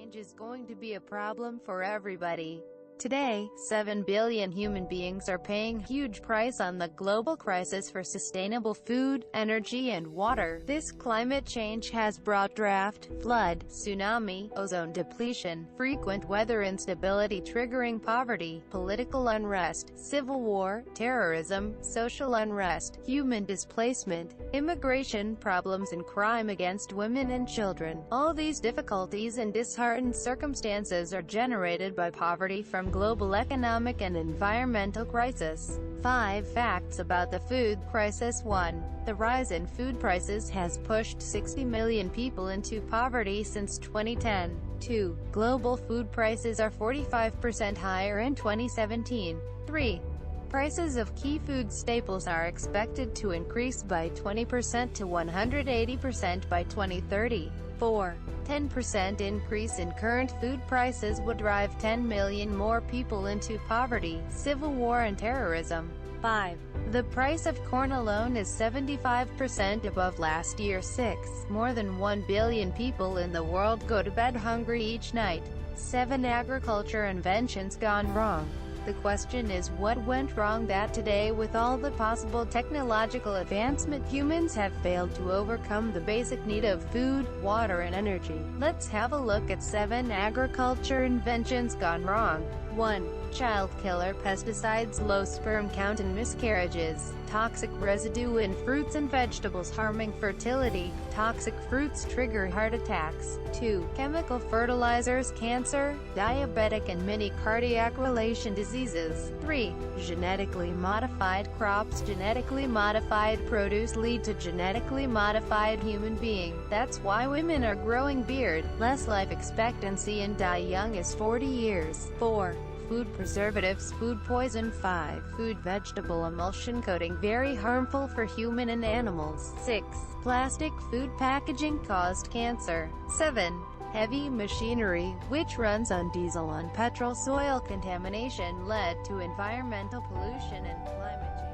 change is going to be a problem for everybody. Today, 7 billion human beings are paying a huge price on the global crisis for sustainable food, energy and water. This climate change has brought drought, flood, tsunami, ozone depletion, frequent weather instability triggering poverty, political unrest, civil war, terrorism, social unrest, human displacement, immigration problems and crime against women and children. All these difficulties and disheartened circumstances are generated by poverty from global economic and environmental crisis. 5 facts about the food crisis. 1. The rise in food prices has pushed 60 million people into poverty since 2010. 2. Global food prices are 45% higher in 2017. 3. Prices of key food staples are expected to increase by 20% to 180% by 2030. 4. 10% increase in current food prices would drive 10 million more people into poverty, civil war and terrorism. 5. The price of corn alone is 75% above last year. 6. More than 1 billion people in the world go to bed hungry each night. 7. Agriculture inventions gone wrong. The question is, what went wrong that today, with all the possible technological advancement, humans have failed to overcome the basic need of food, water and energy? Let's have a look at 7 agriculture inventions gone wrong. 1. Child killer pesticides, low sperm count and miscarriages. Toxic residue in fruits and vegetables harming fertility. Toxic fruits trigger heart attacks. 2. Chemical fertilizers, cancer, diabetic and many cardiac relation diseases. 3. Genetically modified crops, genetically modified produce lead to genetically modified human being. That's why women are growing beard, less life expectancy and die young as 40 years. 4. Food preservatives, food poison. 5. Food vegetable emulsion coating, very harmful for human and animals. 6. Plastic food packaging caused cancer. 7. Heavy machinery, which runs on diesel and petrol. Soil contamination led to environmental pollution and climate change.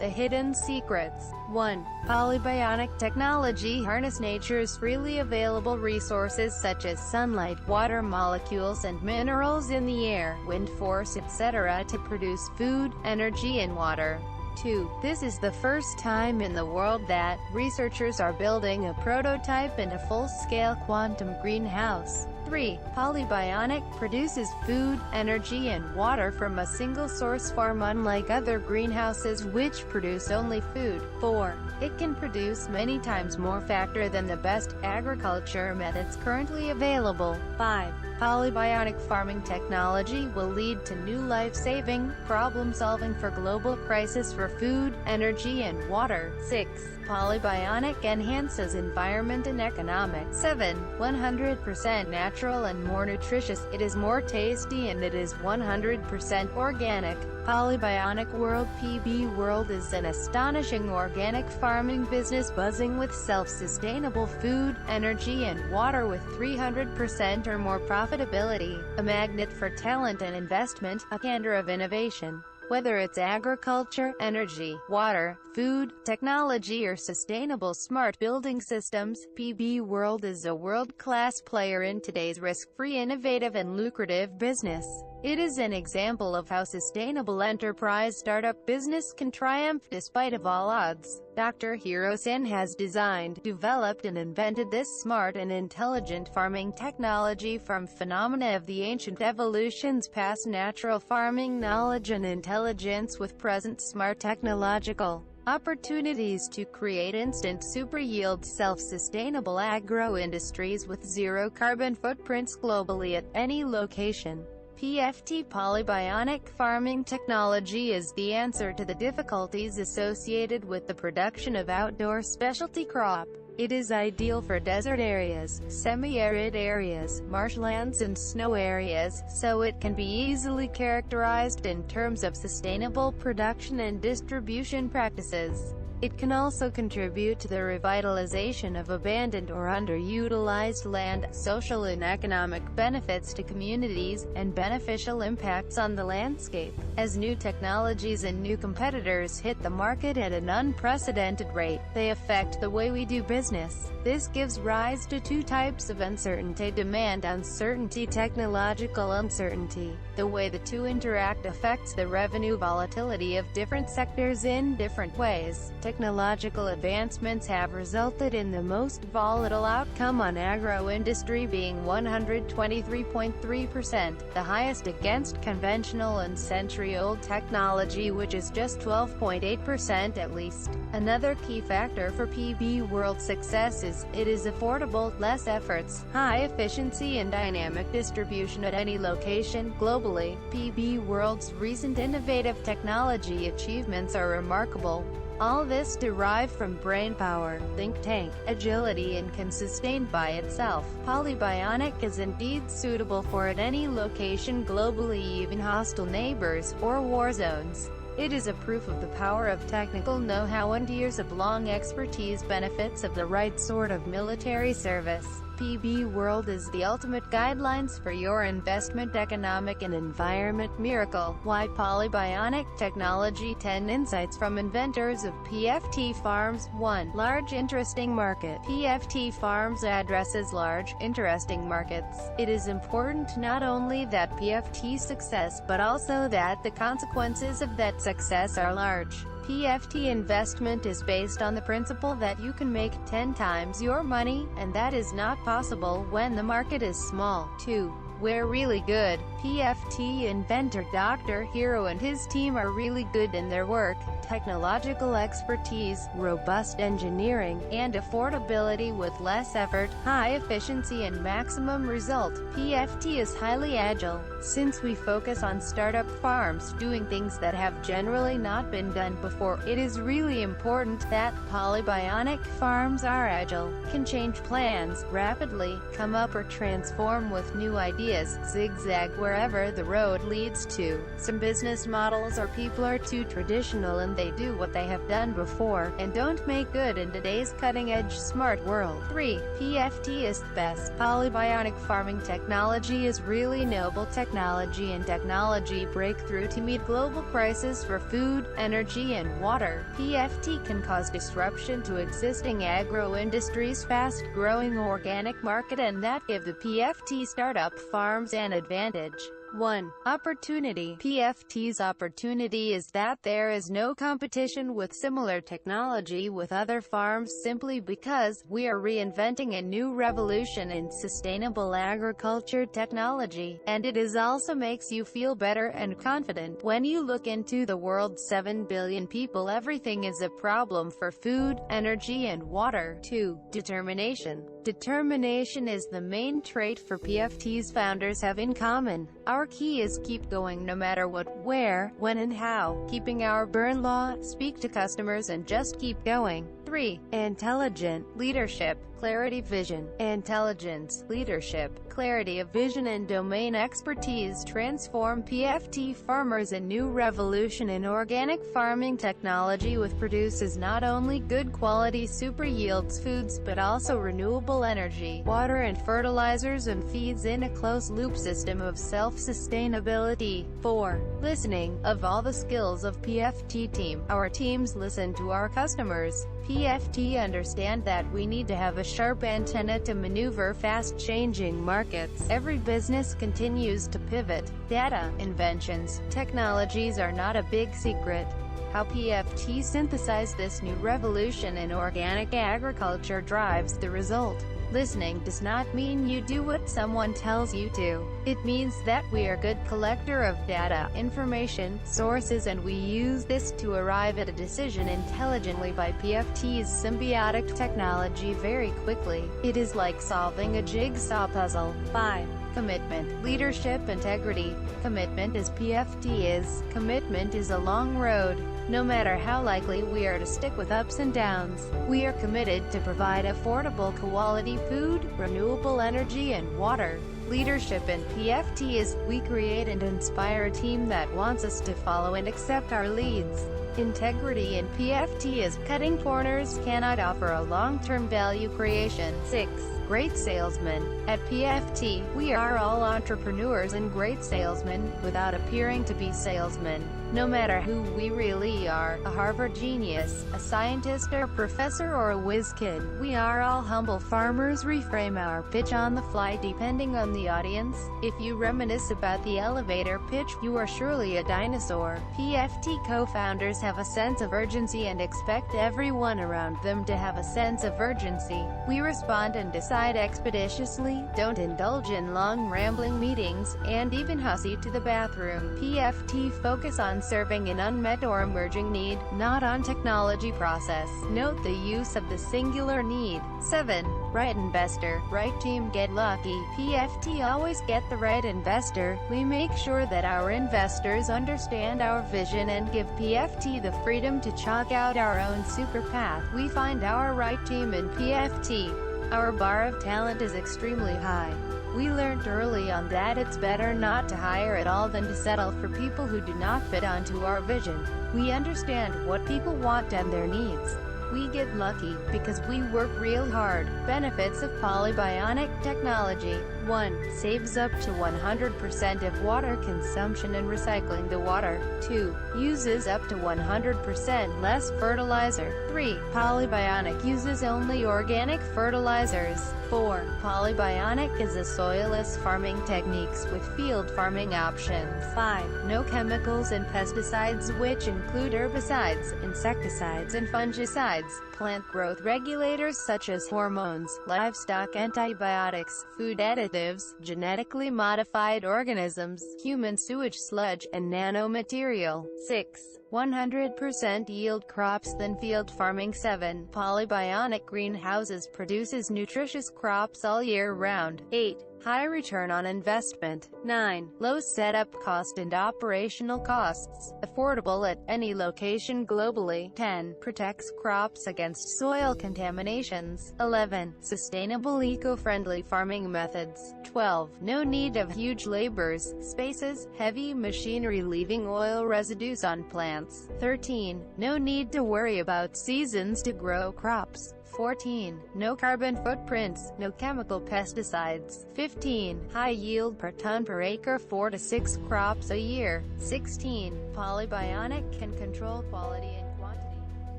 The hidden secrets. 1. Polybionic technology harness nature's freely available resources such as sunlight, water molecules and minerals in the air, wind force etc. to produce food, energy and water. 2. This is the first time in the world that researchers are building a prototype in a full-scale quantum greenhouse. 3. Polybionic produces food, energy and water from a single source farm, unlike other greenhouses which produce only food. 4. It can produce many times more factor than the best agriculture methods currently available. 5. Polybionic farming technology will lead to new life-saving, problem-solving for global crisis for food, energy and water. 6. Polybionic enhances environment and economics. 7. 100% natural and more nutritious. It is more tasty and it is 100% organic. Polybionic World. PB World is an astonishing organic farming business buzzing with self-sustainable food, energy and water with 300% or more profitability, a magnet for talent and investment, a center of innovation. Whether it's agriculture, energy, water, food, technology or sustainable smart building systems, PB World is a world-class player in today's risk-free, innovative and lucrative business. It is an example of how sustainable enterprise startup business can triumph despite of all odds. Dr. Hirosen has designed, developed and invented this smart and intelligent farming technology from phenomena of the ancient evolution's past natural farming knowledge and intelligence with present smart technological opportunities to create instant super yield self-sustainable agro-industries with zero carbon footprints globally at any location. PFT Polybionic farming technology is the answer to the difficulties associated with the production of outdoor specialty crop. It is ideal for desert areas, semi-arid areas, marshlands and snow areas, so it can be easily characterized in terms of sustainable production and distribution practices. It can also contribute to the revitalization of abandoned or underutilized land, social and economic benefits to communities, and beneficial impacts on the landscape. As new technologies and new competitors hit the market at an unprecedented rate, they affect the way we do business. This gives rise to two types of uncertainty: demand uncertainty, technological uncertainty. The way the two interact affects the revenue volatility of different sectors in different ways. Technological advancements have resulted in the most volatile outcome on agro-industry being 123.3%, the highest against conventional and century-old technology, which is just 12.8% at least. Another key factor for PB World's success is, it is affordable, less efforts, high efficiency and dynamic distribution at any location. Globally, PB World's recent innovative technology achievements are remarkable. All this derived from brainpower, think tank, agility, and can sustain by itself. Polybionic is indeed suitable for at any location globally, even hostile neighbors, or war zones. It is a proof of the power of technical know-how and years of long expertise, benefits of the right sort of military service. PB World is the ultimate guidelines for your investment, economic and environment miracle. Why Polybionic Technology? 10 insights from inventors of PFT Farms. 1. Large interesting market. PFT Farms addresses large, interesting markets. It is important not only that PFT success but also that the consequences of that success are large. PFT investment is based on the principle that you can make 10 times your money, and that is not possible when the market is small. 2. We're really good. PFT inventor Dr. Hero and his team are really good in their work. Technological expertise, robust engineering, and affordability with less effort, high efficiency and maximum result. PFT is highly agile. Since we focus on startup farms doing things that have generally not been done before, it is really important that Polybionic farms are agile, can change plans rapidly, come up or transform with new ideas, zigzag wherever the road leads to. Some business models or people are too traditional and they do what they have done before, and don't make good in today's cutting-edge smart world. 3. PFT is the best. Polybionic farming technology is really noble technology and technology breakthrough to meet global crises for food, energy and water. PFT can cause disruption to existing agro-industries, fast-growing organic market, and that give the PFT startup farms an advantage. 1. Opportunity. PFT's opportunity is that there is no competition with similar technology with other farms simply because we are reinventing a new revolution in sustainable agriculture technology, and it is also makes you feel better and confident. When you look into the world's 7 billion people, everything is a problem for food, energy and water. 2. Determination. Determination is the main trait for PFT's founders have in common. Our key is keep going no matter what, where, when and how, keeping our burn law, speak to customers and just keep going. 3. Intelligent leadership. Clarity, vision, intelligence, leadership, clarity of vision and domain expertise transform PFT farmers. A new revolution in organic farming technology with produces not only good quality super yields foods but also renewable energy, water and fertilizers, and feeds in a closed-loop system of self-sustainability. 4. Listening. Of all the skills of PFT team, our teams listen to our customers. PFT understand that we need to have a sharp antenna to maneuver fast-changing markets. Every business continues to pivot. Data, inventions, technologies are not a big secret. How PFT synthesized this new revolution in organic agriculture drives the result. Listening does not mean you do what someone tells you to. It means that we are good collector of data, information, sources, and we use this to arrive at a decision intelligently by PFT's symbiotic technology very quickly. It is like solving a jigsaw puzzle. 5. Commitment, leadership, integrity. Commitment is PFT is. Commitment is a long road. No matter how likely we are to stick with ups and downs, we are committed to provide affordable quality food, renewable energy and water. Leadership in PFT is, we create and inspire a team that wants us to follow and accept our leads. Integrity in PFT is cutting corners cannot offer a long-term value creation. 6. Great salesman. At PFT, we are all entrepreneurs and great salesmen, without appearing to be salesmen. No matter who we really are, a Harvard genius, a scientist or professor or a whiz kid, we are all humble farmers. Reframe our pitch on the fly depending on the audience. If you reminisce about the elevator pitch, you are surely a dinosaur. PFT co-founders have a sense of urgency and expect everyone around them to have a sense of urgency. We respond and decide expeditiously, don't indulge in long rambling meetings, and even hussy to the bathroom. PFT focus on serving an unmet or emerging need, not on technology process. Note the use of the singular need. 7. Right investor. Right team get lucky. PFT always get the right investor. We make sure that our investors understand our vision and give PFT the freedom to chalk out our own super path. We find our right team in PFT. Our bar of talent is extremely high. We learned early on that it's better not to hire at all than to settle for people who do not fit onto our vision. We understand what people want and their needs. We get lucky, because we work real hard. Benefits of Polybionic technology. 1. Saves up to 100% of water consumption and recycling the water. 2. Uses up to 100% less fertilizer. 3. Polybionic uses only organic fertilizers. 4. Polybionic is a soilless farming techniques with field farming options. 5. No chemicals and pesticides, which include herbicides, insecticides and fungicides, plant growth regulators such as hormones, livestock antibiotics, food additives, genetically modified organisms, human sewage sludge, and nanomaterial. 6. 100% yield crops than field farming. 7. Polybionic greenhouses produces nutritious crops all year round. 8. High return on investment. 9. Low setup cost and operational costs. Affordable at any location globally. 10. Protects crops against soil contaminations. 11. Sustainable eco-friendly farming methods. 12. No need of huge labors, spaces, heavy machinery leaving oil residues on plants. 13. No need to worry about seasons to grow crops. 14. No carbon footprints, no chemical pesticides. 15. High yield per ton per acre, 4 to 6 crops a year. 16. Polybionic can control quality